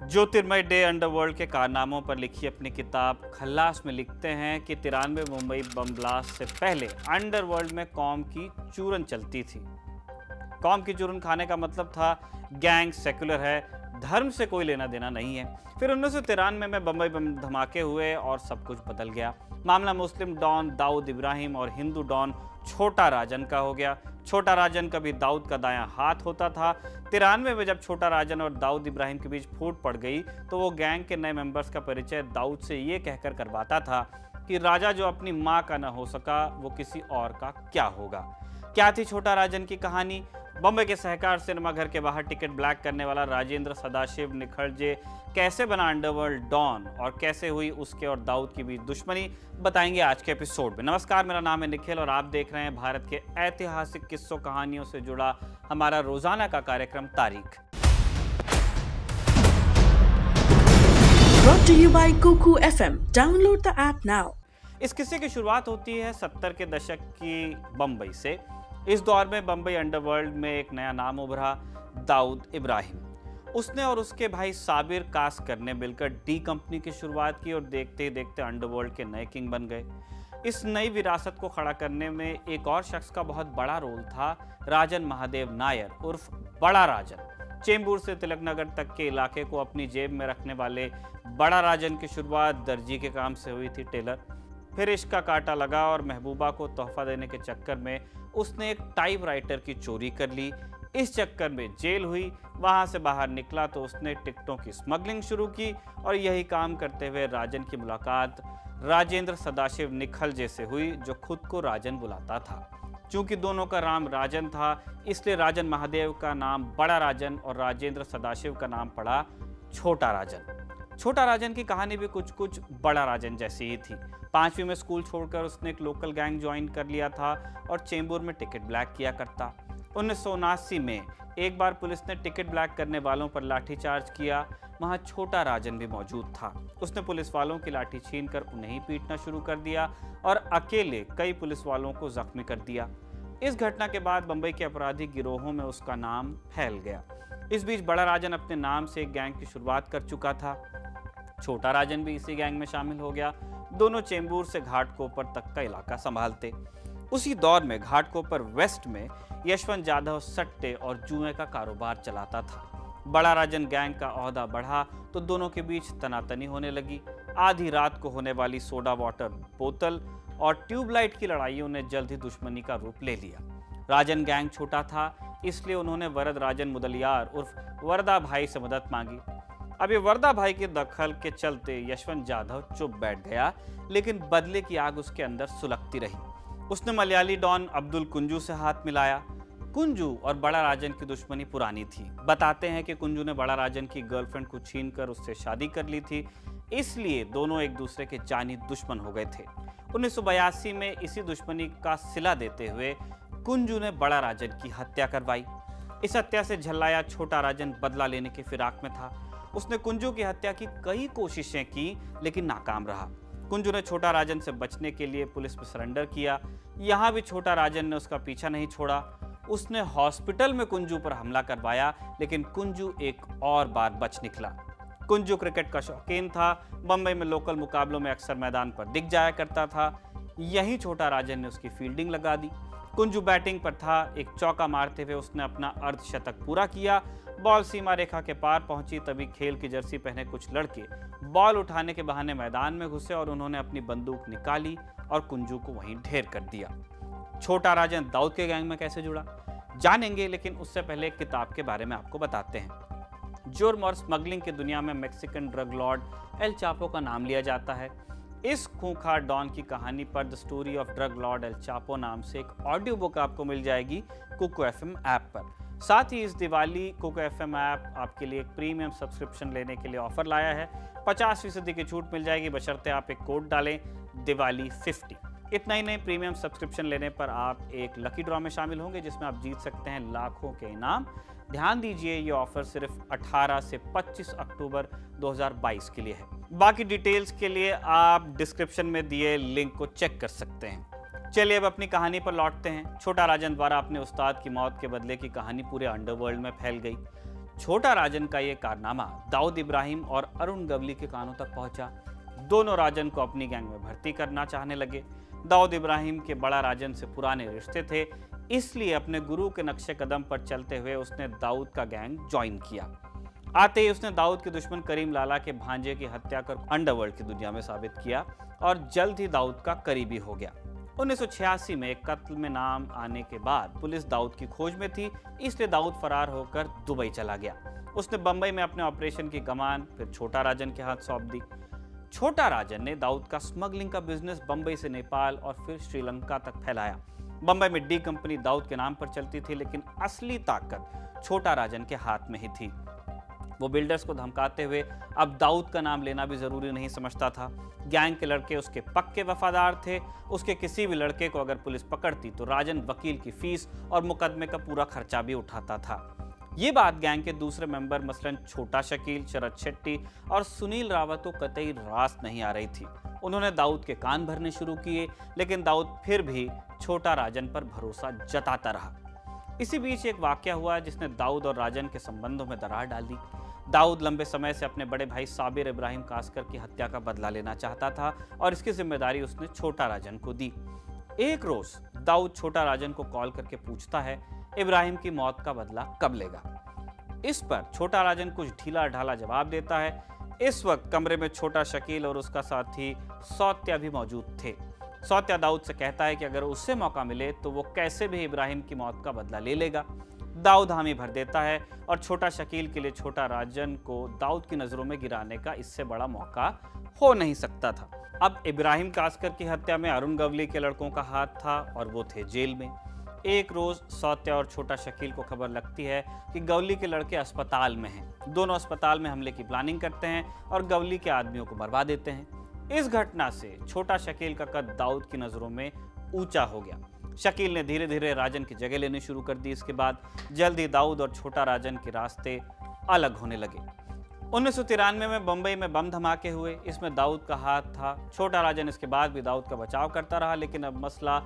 ज्योतिर्मय day underworld के कारनामों पर लिखी अपनी किताब खल्लास में लिखते हैं कि 93 मुंबई बम ब्लास्ट से पहले अंडरवर्ल्ड में कौम की चूरन चलती थी। कौम की चूरन खाने का मतलब था गैंग सेकुलर है, धर्म से कोई लेना देना नहीं है। फिर 1993 में बम्बई बम धमाके हुए और सब कुछ बदल गया। मामला मुस्लिम डॉन दाऊद इब्राहिम और हिंदू डॉन छोटा राजन का हो गया। छोटा राजन कभी दाऊद का दायां हाथ होता था। 93 में जब छोटा राजन और दाऊद इब्राहिम के बीच फूट पड़ गई तो वो गैंग के नए मेंबर्स का परिचय दाऊद से ये कहकर करवाता था कि राजा जो अपनी माँ का न हो सका वो किसी और का क्या होगा। क्या थी छोटा राजन की कहानी? बॉम्बे के सहकार सिनेमा घर के बाहर टिकट ब्लैक करने वाला राजेंद्र सदाशिव निखलजे कैसे बना अंडरवर्ल्ड डॉन और कैसे हुई उसके और दाऊद के बीच दुश्मनी, बताएंगे आज के एपिसोड में। नमस्कार, मेरा नाम है निखिल और आप देख रहे हैं भारत के ऐतिहासिक किस्सों कहानियों से जुड़ा हमारा रोजाना का कार्यक्रम तारीख। Brought to you by Kuku FM. Download the app now. इस किस्से की शुरुआत होती है 70 के दशक की बम्बई से। इस दौर में बम्बई अंडरवर्ल्ड में एक नया नाम उभरा, दाऊद इब्राहिम। उसने और उसके भाई साबिर कासकर ने मिलकर डी कंपनी की शुरुआत की और देखते ही देखते अंडरवर्ल्ड के नए किंग बन गए। इस नई विरासत को खड़ा करने में एक और शख्स का बहुत बड़ा रोल था, राजन महादेव नायर उर्फ बड़ा राजन। चेंबूर से तिलक नगर तक के इलाके को अपनी जेब में रखने वाले बड़ा राजन की शुरुआत दर्जी के काम से हुई थी, टेलर। फिर इश्क का कांटा लगा और महबूबा को तोहफा देने के चक्कर में उसने एक टाइपराइटर की चोरी कर ली। इस चक्कर में जेल हुई। वहां से बाहर निकला तो उसने टिकटों की स्मगलिंग शुरू की और यही काम करते हुए राजन की मुलाकात राजेंद्र सदाशिव निखलजे से हुई, जो खुद को राजन बुलाता था। चूंकि दोनों का नाम राजन था, इसलिए राजन महादेव का नाम बड़ा राजन और राजेंद्र सदाशिव का नाम पड़ा छोटा राजन। छोटा राजन की कहानी भी कुछ कुछ बड़ा राजन जैसी ही थी। 5वीं में स्कूल छोड़कर उसने एक लोकल गैंग ज्वाइन कर लिया था और चेंबूर में टिकट ब्लैक किया करता। 1979 में एक बार पुलिस ने टिकट ब्लैक करने वालों पर लाठीचार्ज किया। वहां छोटा राजन भी मौजूद था। उसने पुलिस वालों की लाठी छीनकर उन्हें ही पीटना शुरू कर दिया और अकेले कई पुलिस वालों को जख्मी कर दिया। इस घटना के बाद बंबई के आपराधिक गिरोहों में उसका नाम फैल गया। इस बीच बड़ा राजन अपने नाम से एक गैंग की शुरुआत कर चुका था। छोटा राजन भी इसी गैंग में शामिल हो गया। दोनों चेंबूर से घाटकोपर तक का इलाका संभालते। उसी दौर में घाटकोपर वेस्ट में यशवंत जाधव सट्टे और जुए का कारोबार चलाता था। बड़ा राजन गैंग का ओहदा बढ़ा तो दोनों के बीच तनातनी होने लगी। आधी रात को होने वाली सोडा वाटर बोतल और ट्यूबलाइट की लड़ाइयों ने जल्द ही दुश्मनी का रूप ले लिया। राजन गैंग छोटा था, इसलिए उन्होंने वरद राजन मुदलियार उर्फ वरदा भाई से मदद मांगी। अब ये वरदा भाई के दखल के चलते यशवंत जाधव चुप बैठ गया, लेकिन बदले की आग उसके अंदर सुलगती रही। उसने मलयाली डॉन अब्दुल कुंजू से हाथ मिलाया। कुंजू और बड़ा राजन की दुश्मनी पुरानी थी। बताते हैं कि कुंजू ने बड़ा राजन की गर्लफ्रेंड को छीनकर उससे शादी कर ली थी, इसलिए दोनों एक दूसरे के जानी दुश्मन हो गए थे। 1982 में इसी दुश्मनी का सिला देते हुए कुंजू ने बड़ा राजन की हत्या करवाई। इस हत्या से झल्लाया छोटा राजन बदला लेने की फिराक में था। उसने कुंजू की हत्या की कई कोशिशें की, लेकिन नाकाम रहा। कुंजू ने छोटा राजन से बचने के लिए पुलिस में सरेंडर किया। यहाँ भी छोटा राजन ने उसका पीछा नहीं छोड़ा। उसने हॉस्पिटल में कुंजू पर हमला करवाया, लेकिन कुंजू एक और बार बच निकला। कुंजू क्रिकेट का शौकीन था। बम्बई में लोकल मुकाबलों में अक्सर मैदान पर दिख जाया करता था। यहीं छोटा राजन ने उसकी फील्डिंग लगा दी। कुंजू बैटिंग पर था। एक चौका मारते हुए उसने अपना अर्धशतक पूरा किया। बॉल सीमा रेखा के पार पहुंची, तभी खेल की जर्सी पहने कुछ लड़के बॉल उठाने के बहाने मैदान में घुसे और उन्होंने अपनी बंदूक निकाली और कुंजू को वहीं ढेर कर दिया। छोटा राजन दाऊद के गैंग में कैसे जुड़ा, जानेंगे, लेकिन उससे पहले एक किताब के बारे में आपको बताते हैं। जुर्म और स्मगलिंग की दुनिया में Mexican drug Lord El Chapo का नाम लिया जाता है। इस खूंखार डॉन की कहानी पर the story of drug Lord El Chapo नाम से एक ऑडियो बुक आपको मिल जाएगी कुकू एफएम ऐप पर। साथ ही इस दिवाली कुकू एफएम ऐप आपके लिए एक प्रीमियम सब्सक्रिप्शन लेने के लिए ऑफर लाया है। 50% की छूट मिल जाएगी, बशर्ते आप एक कोड डालें दिवाली 50। इतना ही नहीं, प्रीमियम सब्सक्रिप्शन लेने पर आप एक लकी ड्रॉ में शामिल होंगे, जिसमें आप जीत सकते हैं लाखों के इनाम। ध्यान दीजिए, ये ऑफर सिर्फ 18 से 25 अक्टूबर 2022 के लिए है। बाकी डिटेल्स के लिए आप डिस्क्रिप्शन में दिए लिंक को चेक कर सकते हैं। चलिए अब अपनी कहानी पर लौटते हैं। छोटा राजन द्वारा अपने उस्ताद की मौत के बदले की कहानी पूरे अंडरवर्ल्ड में फैल गई। छोटा राजन का ये कारनामा दाऊद इब्राहिम और अरुण गवली के कानों तक पहुंचा। दोनों राजन को अपनी गैंग में भर्ती करना चाहने लगे। दाऊद इब्राहिम के बड़ा राजन से पुराने रिश्ते थे, इसलिए अपने गुरु के नक्शे कदम पर चलते हुए उसने दाऊद का गैंग ज्वाइन किया। आते ही उसने दाऊद के दुश्मन करीम लाला के भांजे की हत्या कर अंडरवर्ल्ड की दुनिया में साबित किया और जल्द ही दाऊद का करीबी हो गया। 1986 में एक कत्ल में नाम आने के बाद पुलिस दाऊद की खोज में थी, इसलिए दाऊद फरार होकर दुबई चला गया। उसने बंबई में अपने ऑपरेशन की कमान फिर छोटा राजन के हाथ सौंप दी। छोटा राजन ने दाऊद का स्मगलिंग का बिजनेस बंबई से नेपाल और फिर श्रीलंका तक फैलाया। बंबई में डी कंपनी दाऊद के नाम पर चलती थी, लेकिन असली ताकत छोटा राजन के हाथ में ही थी। वो बिल्डर्स को धमकाते हुए अब दाऊद का नाम लेना भी जरूरी नहीं समझता था। गैंग के लड़के उसके पक्के वफादार थे। उसके किसी भी लड़के को अगर पुलिस पकड़ती तो राजन वकील की फीस और मुकदमे का पूरा खर्चा भी उठाता था। ये बात गैंग के दूसरे मेंबर मसलन छोटा शकील, शरद शेट्टी और सुनील रावत को कतई रास नहीं आ रही थी। उन्होंने दाऊद के कान भरने शुरू किए, लेकिन दाऊद फिर भी छोटा राजन पर भरोसा जताता रहा। इसी बीच एक वाकया हुआ जिसने दाऊद और राजन के संबंधों में दरार डाल दी। दाऊद लंबे समय से अपने बड़े भाई साबिर इब्राहिम कासकर की हत्या का बदला लेना चाहता था और इसकी जिम्मेदारी उसने छोटा राजन को दी। एक रोज दाऊद छोटा राजन को कॉल करके पूछता है, इब्राहिम की मौत का बदला कब लेगा? इस पर छोटा राजन कुछ ढीला ढाला जवाब देता है। इस वक्त कमरे में छोटा शकील और उसका साथी सौत्या भी मौजूद थे। सौत्या दाऊद से कहता है कि अगर उससे मौका मिले तो वो कैसे भी इब्राहिम की मौत का बदला ले लेगा। दाऊद हामी भर देता है और छोटा शकील के लिए छोटा राजन को दाऊद की नजरों में गिराने का इससे बड़ा मौका हो नहीं सकता था। अब इब्राहिम कासकर की हत्या में अरुण गवली के लड़कों का हाथ था और वो थे जेल में। एक रोज सौत्या और छोटा शकील को खबर लगती है कि गवली के लड़के अस्पताल में हैं। दोनों अस्पताल में हमले की प्लानिंग करते हैं और गवली के आदमियों को मरवा देते हैं। इस घटना से छोटा शकील का कद दाऊद की नजरों में ऊंचा हो गया। शकील ने धीरे धीरे राजन की जगह लेनी शुरू कर दी। इसके बाद जल्दी दाऊद और छोटा राजन के रास्ते अलग होने लगे। 1993 में बंबई में बम धमाके हुए, इसमें दाऊद का हाथ था। छोटा राजन इसके बाद भी दाऊद का बचाव करता रहा, लेकिन अब मसला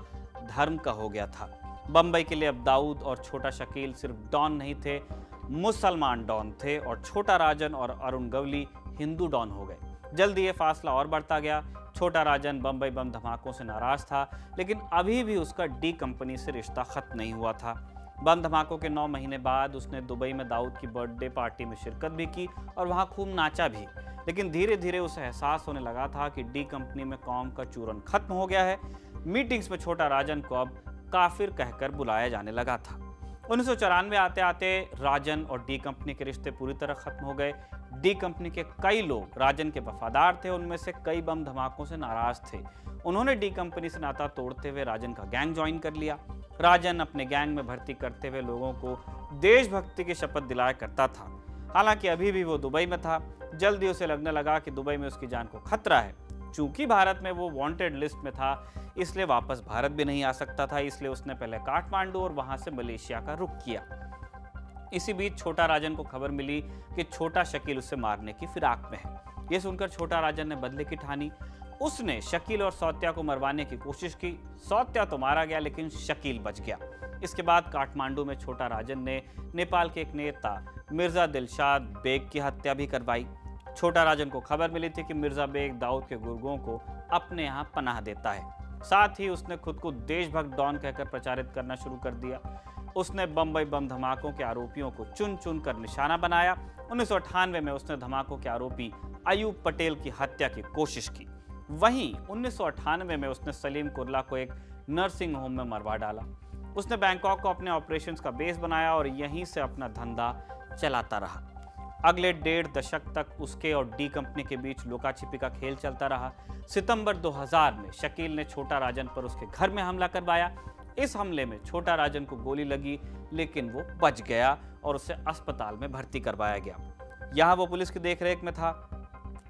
धर्म का हो गया था। बंबई के लिए अब दाऊद और छोटा शकील सिर्फ डॉन नहीं थे, मुसलमान डॉन थे और छोटा राजन और अरुण गवली हिंदू डॉन हो गए। जल्दी ये फासला और बढ़ता गया। छोटा राजन बंबई बम धमाकों से नाराज था, लेकिन अभी भी उसका डी कंपनी से रिश्ता खत्म नहीं हुआ था। बम धमाकों के 9 महीने बाद उसने दुबई में दाऊद की बर्थडे पार्टी में शिरकत भी की और वहां खूब नाचा भी। लेकिन धीरे धीरे उसे एहसास होने लगा था कि डी कंपनी में कौम का चूरन खत्म हो गया है। मीटिंग्स में छोटा राजन को अब काफिर कहकर बुलाया जाने लगा था। 1994 आते आते राजन और डी कंपनी के रिश्ते पूरी तरह खत्म हो गए। डी कंपनी के कई लोग राजन के वफादार थे, उनमें से कई बम धमाकों से नाराज थे। उन्होंने डी कंपनी से नाता तोड़ते हुए राजन का गैंग ज्वाइन कर लिया। राजन अपने गैंग में भर्ती करते हुए लोगों को देशभक्ति की शपथ दिलाया करता था। हालांकि अभी भी वो दुबई में था। जल्दी उसे लगने लगा कि दुबई में उसकी जान को खतरा है। चूंकि भारत में वो वांटेड लिस्ट में था, इसलिए वापस भारत भी नहीं आ सकता था। इसलिए उसने पहले काठमांडू और वहां से मलेशिया का रुख किया। इसी बीच छोटा राजन को खबर मिली कि छोटा शकील उसे मारने की फिराक में है। यह सुनकर छोटा राजन ने बदले की ठानी। उसने शकील और सौत्या को मरवाने की कोशिश की। सौत्या तो मारा गया, लेकिन शकील बच गया। इसके बाद काठमांडू में छोटा राजन ने नेपाल के एक नेता मिर्जा दिलशाद बेग की हत्या भी करवाई। छोटा राजन को खबर मिली थी कि मिर्जा बेग दाऊद के गुर्गों को अपने यहाँ पनाह देता है। साथ ही उसने खुद को देशभक्त डॉन कहकर प्रचारित करना शुरू कर दिया। उसने बंबई बम धमाकों के आरोपियों को चुन चुन कर निशाना बनाया। 1998 में उसने धमाकों के आरोपी अयूब पटेल की हत्या की कोशिश की। वहीं 1998 में उसने सलीम कुर्ला को एक नर्सिंग होम में मरवा डाला। उसने बैंकॉक को अपने ऑपरेशंस का बेस बनाया और यहीं से अपना धंधा चलाता रहा। अगले 1.5 दशक तक उसके और डी कंपनी के बीच लुका छिपी का खेल चलता रहा। सितंबर 2000 में शकील ने छोटा राजन पर उसके घर में हमला करवाया। इस हमले में छोटा राजन को गोली लगी, लेकिन वो बच गया और उसे अस्पताल में भर्ती करवाया गया। यहाँ वो पुलिस की देखरेख में था।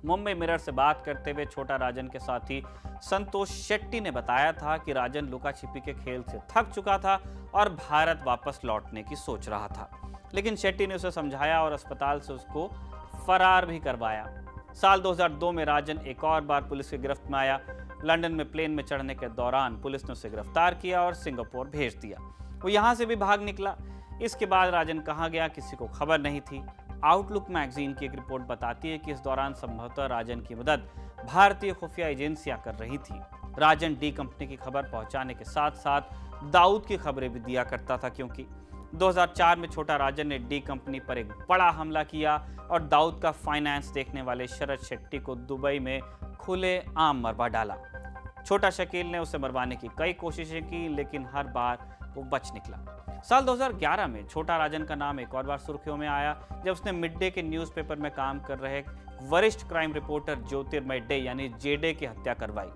मुंबई मिरर से बात करते हुए छोटा राजन के साथी संतोष शेट्टी ने बताया था कि राजन लुका छिपी के खेल से थक चुका था और भारत वापस लौटने की सोच रहा था। लेकिन शेट्टी ने उसे समझाया और अस्पताल से उसको फरार भी करवाया। साल 2002 में राजन एक और बार पुलिस की गिरफ्त में आया। लंदन में प्लेन में चढ़ने के दौरान पुलिस ने उसे गिरफ्तार किया और सिंगापुर भेज दिया। वो यहाँ से भी भाग निकला। इसके बाद राजन कहाँ गया किसी को खबर नहीं थी। आउटलुक मैगजीन की एक रिपोर्ट बताती है कि इस दौरान संभवतः राजन की मदद भारतीय खुफिया एजेंसियां कर रही थी। राजन डी कंपनी की खबर पहुंचाने के साथ साथ दाऊद की खबरें भी दिया करता था, क्योंकि 2004 में छोटा राजन ने डी कंपनी पर एक बड़ा हमला किया और दाऊद का फाइनेंस देखने वाले शरद शेट्टी को दुबई में खुलेआम मरवा डाला। छोटा शकील ने उसे मरवाने की कई कोशिशें की, लेकिन हर बार वो बच निकला। साल 2011 में छोटा राजन का नाम एक और बार सुर्खियों में आया जब उसने मिड डे के न्यूज़पेपर में काम कर रहे वरिष्ठ क्राइम रिपोर्टर ज्योतिर्मय डे यानी जेडे की हत्या करवाई।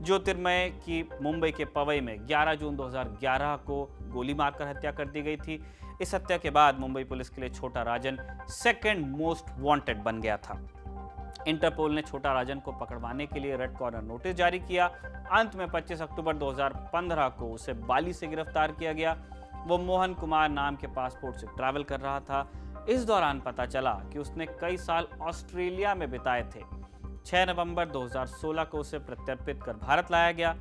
ज्योतिर्मय की मुंबई के पवई में 11 जून 2011 को गोली मारकर हत्या कर दी गई थी। इस हत्या के बाद मुंबई पुलिस के लिए छोटा राजन सेकंड मोस्ट वांटेड बन गया था। इंटरपोल ने छोटा राजन को पकड़वाने के लिए रेड कॉर्नर नोटिस जारी किया। अंत में 25 अक्टूबर 2015 को उसे बाली से गिरफ्तार किया गया। वो मोहन कुमार नाम के पासपोर्ट से ट्रैवल कर रहा था। इस दौरान पता चला कि उसने कई साल ऑस्ट्रेलिया में बिताए थे। 6 नवंबर 2016 को उसे प्रत्यर्पित कर भारत लाया गया।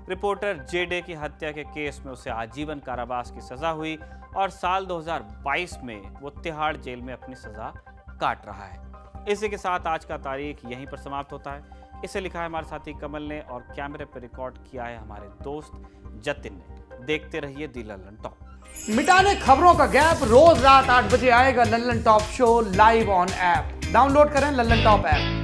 रिपोर्टर जेडे की हत्या के केस में उसे आजीवन कारावास की सजा हुई और साल 2022 में वो तिहाड़ जेल में अपनी सजा काट रहा है। इसी के साथ आज का तारीख यहीं पर समाप्त होता है। इसे लिखा है हमारे साथी कमल ने और कैमरे पर रिकॉर्ड किया है हमारे दोस्त जतिन ने। देखते रहिए दी लल्लन टॉप। मिटाने खबरों का गैप, रोज रात 8 बजे आएगा Lallan top show live on app. Download करें लल्लन टॉप ऐप।